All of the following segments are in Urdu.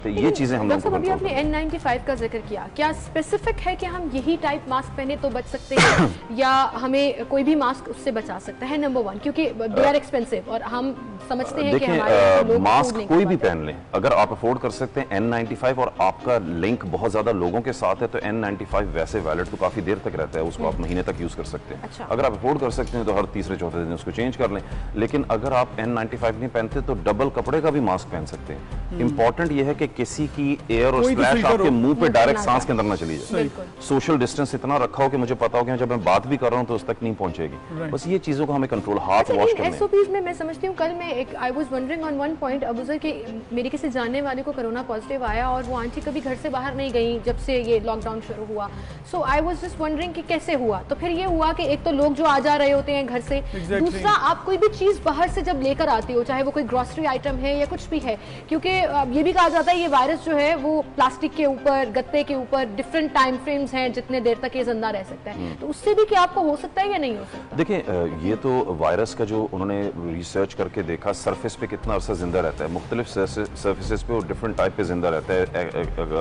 یہ چیزیں ہم لوگوں کو ابھی آپ نے N95 کا ذکر کیا، کیا اسپیسیفک ہے کہ ہم یہی ٹائپ ماسک پہنے تو بچ سکتے ہیں یا ہمیں کوئی بھی ماسک اس سے بچا سکتا ہے؟ نمبر 1 کیونکہ دے آر ایکسپینسو اور ہم سمجھتے ہیں کہ ہمارے ماسک کوئی بھی پہن لیں، اگر آپ افورڈ کر سکتے ہیں N95 اور آپ کا لنک بہت زیادہ لوگوں کے ساتھ ہے تو N95 ویسے ویلڈ تو کافی دیر تک رہتا ہے، اس کو آپ مہینے تک یوز کر سکتے ہیں۔ اگر آپ افورڈ کر سکتے ہیں تو ہر تیسرے چوتھے دن اس کو چینج کر لیں، لیکن اگر آپ N95 نہیں پہنتے تو ڈبل کپڑے کا بھی ماسک پہن سکتے ہیں۔ امپورٹنٹ یہ ہے کہ کسی کی ایئر اور سپلیش آپ کے منہ پہ ڈائریکٹ سانس کے اندر نہ چلی جائے، سوشل ڈسٹینس اتنا رکھا ہو کہ مجھے پتا ہو کہ جب میں بات بھی کر رہا ہوں تو اس تک نہیں پہنچے گی۔ بس یہ چیزوں کو ہمیں کنٹرول، ہاتھ واش کرنے ہیں۔ ایس او پیز میں سمجھتی ہوں، کل میں ایک I was wondering on one point Abuzar کہ میری کسی جاننے والے کو کرونا پازیٹیو آیا اور وہ آنٹی کبھی گھر سے باہر نہیں گئی جب سے یہ لاک ڈاؤن شروع ہوا۔ سو آئی واز جسٹ ونڈرنگ کہ کیسے ہوا؟ تو پھر یہ ہوا کہ ایک تو لوگ جو آ جا رہے ہوتے ہیں گھر سے، دوسرا آپ کوئی بھی چیز باہر سے جب لے کر آتے ہو، چاہے وہ کوئی گروسری آئٹم ہے یا کچھ بھی ہے، کیونکہ یہ بھی کہا جاتا ہے یہ وائرس جو ہے وہ پلاسٹک کے اوپر، گتے کے اوپر ڈفرنٹ ٹائم فریمز ہیں جتنے دیر تک یہ زندہ رہ سکتا ہے، تو اس سے بھی کیا آپ کو ہو سکتا ہے یا نہیں ہو سکتا؟ دیکھیں یہ تو وائرس کا جو انہوں نے ریسرچ کر کے دیکھا سرفیس پہ کتنا عرصہ زندہ رہتا ہے، مختلف سرفیسز پہ وہ ڈفرنٹ ٹائپ پہ زندہ رہتا ہے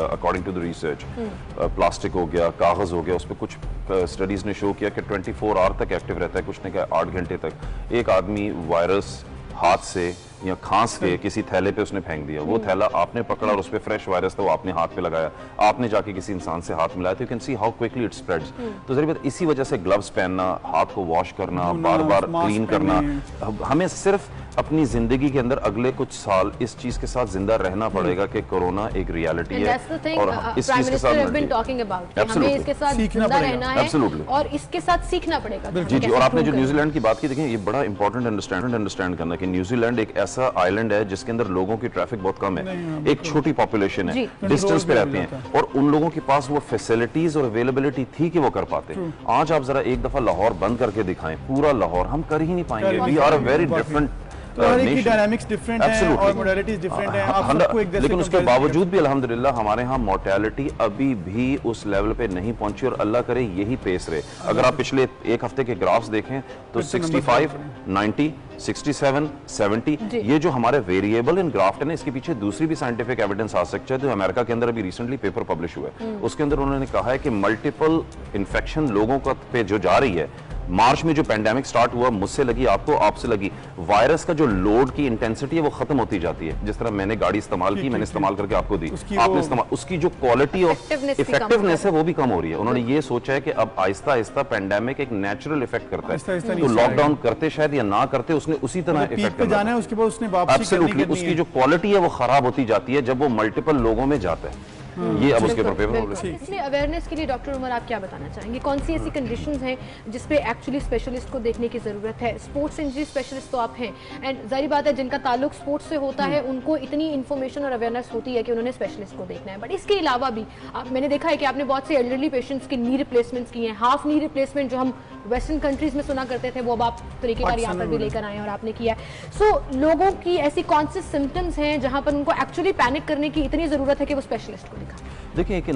according to the research. Plastic ہو گیا، کاغذ ہو گیا، اس پہ کچھ اسٹڈیز نے شو کیا کہ 24 آور تک ایکٹیو رہتا ہے، کچھ نے کہا 8 گھنٹے تک۔ ایک آدمی وائرس ہاتھ سے یا کھانس کے کسی تھیلے پہ اس نے پھینک دیا، وہ تھیلا آپ نے پکڑا اور اس پہ فریش وائرس تھا، وہ آپ نے ہاتھ پہ لگایا، آپ نے جا کے کسی انسان سے ہاتھ ملایا، تو you can see how quickly it spreads. تو ضروری بات اسی وجہ سے گلوز پہننا، ہاتھ کو واش کرنا، بار بار کلین کرنا، ہمیں صرف اپنی زندگی کے اندر اگلے کچھ سال اس چیز کے ساتھ زندہ رہنا پڑے گا کہ کورونا ایک ریالٹی ہے اور اس چیز کے ساتھ زندہ رہنا ہے اور اس کے ساتھ سیکھنا پڑے گا۔ جی جی، اور آپ نے جو نیوزی لینڈ کی بات کی، دیکھیں یہ بڑا امپورٹنٹ انڈرسٹینڈ کرنا کہ نیوزی لینڈ ایک ایسا آئیلینڈ ہے جس کے اندر لوگوں کی ٹریفک بہت کم ہے، ایک چھوٹی پاپولیشن ہے، ڈسٹنس پہ رہتے ہیں، اور ان لوگوں کے پاس وہ فیسلٹیز اور اویلیبلٹی تھی کہ وہ کر پاتے۔ آج آپ ذرا ایک دفعہ لاہور بند کر کے دکھائیں، پورا لاہور ہم کر ہی نہیں پائیں گے۔ We are a very different, لیکن اس کے باوجود بھی الحمدللہ ہمارے ہاں مورٹیلٹی ابھی بھی اس لیول پہ نہیں پہنچی، اور اللہ کرے یہی پیس رہے۔ اگر آپ پچھلے ایک ہفتے کے گرافز دیکھیں تو 65، 90، 67، 70 یہ جو ہمارے ویریبل ان گراف ہے، اس کے پیچھے دوسری بھی سائنٹیفک ایویڈنس آ سکتا ہے۔ جو امریکہ کے اندر ابھی ریسنٹلی پیپر پبلش ہوا ہے، اس کے اندر انہوں نے کہا ہے کہ ملٹیپل انفیکشن لوگوں کا پہ جو جا رہی ہے، مارچ میں جو پینڈیمک سٹارٹ ہوا، مجھ سے لگی، آپ کو، آپ سے لگی، وائرس کا جو لوڈ کی انٹینسٹی ہے وہ ختم ہوتی جاتی ہے۔ جس طرح میں نے گاڑی استعمال کی، میں نے استعمال کر کے آپ کو دی، آپ نے استعمال، اس کی جو کوالٹی آف ایفیکٹونیس ہے وہ بھی کم ہو رہی ہے۔ انہوں نے یہ سوچا ہے کہ اب آہستہ آہستہ پینڈیمک ایک نیچرل افیکٹ کرتا ہے، تو لاک ڈاؤن کرتے شاید یا نہ کرتے اس نے اسی طرح افیکٹ کرنا ہے۔ ایبسولوٹلی اس کی جو کوالٹی ہے وہ خراب ہوتی جاتی ہے جب وہ ملٹیپل لوگوں میں جاتا ہے۔ یہ اب اس کے اوپر اس میں اویئرنیس کے لیے ڈاکٹر عمر آپ کیا بتانا چاہیں گے؟ کون سی ایسی کنڈیشنز ہیں جس پہ ایکچولی اسپیشلسٹ کو دیکھنے کی ضرورت ہے؟ اسپورٹس انجری اسپیشلسٹ تو آپ ہیں، اینڈ ظاہر بات ہے جن کا تعلق اسپورٹس سے ہوتا ہے ان کو اتنی انفارمیشن اور اویئرنیس ہوتی ہے کہ انہوں نے اسپیشلسٹ کو دیکھنا ہے، بٹ اس کے علاوہ بھی میں نے دیکھا ہے کہ آپ نے بہت سے ایلڈرلی پیشنٹس کی نی ریپلیسمنٹس کی ہیں، ہاف نی ریپلیسمنٹ جو ہم ویسٹرن کنٹریز میں سنا کرتے تھے وہ اب آپ طریقے کار یہاں پر بھی لے کر آئے ہیں اور آپ نے کیا ہے۔ سو لوگوں کی ایسی کون سی سمپٹمز ہیں جہاں پر ان کو ایکچولی پینک کرنے کی اتنی ضرورت ہے کہ وہ اسپیشلسٹ کو دکھائیں؟ دیکھیں ایک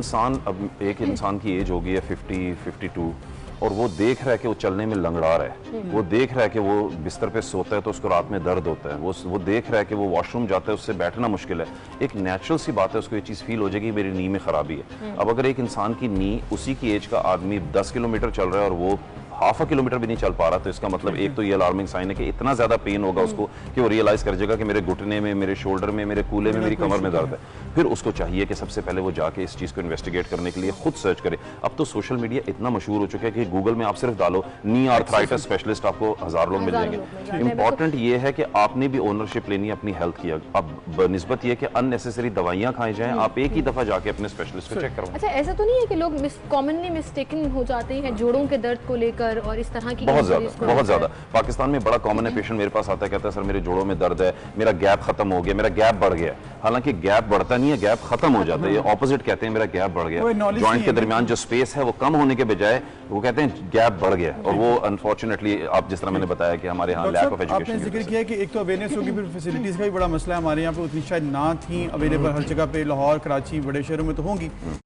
انسان کی ایج ہوگی ہے 50، 52، اور وہ دیکھ رہا ہے کہ وہ چلنے میں لنگڑا رہا ہے، وہ دیکھ رہا ہے کہ وہ بستر پہ سوتا ہے تو اس کو رات میں درد ہوتا ہے، وہ دیکھ رہا ہے کہ وہ واش روم جاتا ہے اس سے بیٹھنا مشکل ہے، ایک نیچرل سی بات ہے اس کو یہ چیز فیل ہو جائے گی میری نی میں خرابی ہے۔ اب اگر ایک انسان کی نی اسی کی ایج کا آدمی 10 کلومیٹر چل رہا ہے اور وہ ½ کلومیٹر بھی نہیں چل پا رہا، تو اس کا مطلب ایک تو یہ الارمنگ سائن ہے کہ اتنا زیادہ پین ہوگا اس کو کہ وہ ریئلائز کر جائے گا کہ میرے گھٹنے میں، میرے شولڈر میں، میرے کولے میں، میری کمر میں درد ہے۔ پھر اس کو چاہیے کہ سب سے پہلے وہ جا کے اس چیز کو انویسٹیگیٹ کرنے کے لیے خود سرچ کرے۔ اب تو سوشل میڈیا اتنا مشہور ہو چکا ہے کہ گوگل میں آپ صرف ڈالو نی آرتھرائٹس اسپیشلسٹ، آپ کو 1000 لوگ مل جائیں گے۔ امپورٹنٹ یہ ہے کہ آپ نے بھی اونرشپ لینی ہے اپنی ہیلتھ کی۔ اب بنسبت یہ کہ ان نیسیسری دوائیاں کھائی جائیں، آپ ایک ہی دفعہ جا کے اپنے اسپیشلسٹ کو چیک کروائیں۔ اچھا ایسا تو نہیں ہے کہ لوگ کامنلی مسٹیکن ہو جاتے ہیں جوڑوں کے درد کو لے کر اور اس طرح کی؟ بہت زیادہ پاکستان میں بڑا کامن ہے، پیشنٹ میرے پاس آتا ہے کہتا ہے سر میرے جوڑوں میں درد ہے، میرا گیپ ختم ہو گیا، میرا گیپ بڑھ گیا۔ حالانکہ گیپ بڑھتا نہیں ہے، گیپ ختم ہو جاتا ہے، یہ اپوزٹ کہتے ہیں میرا گیپ بڑھ گیا۔ جوائنٹ کے درمیان جو سپیس ہے وہ کم ہونے کے بجائے وہ کہتے ہیں گیپ بڑھ گیا، اور وہ انفارچونیٹلی آپ جس طرح میں نے بتایا کہ ہمارے ہاں لیک آف ایجوکیشن۔ آپ نے ذکر کیا کہ ایک تو اویئرنیس ہوگی، پھر فیسلٹیز کا بھی بڑا مسئلہ ہے، ہمارے یہاں پہ اتنی شاید نہ تھیں اویلیبل ہر جگہ پہ، لاہور، کراچی، بڑے شہروں میں تو ہوں گی۔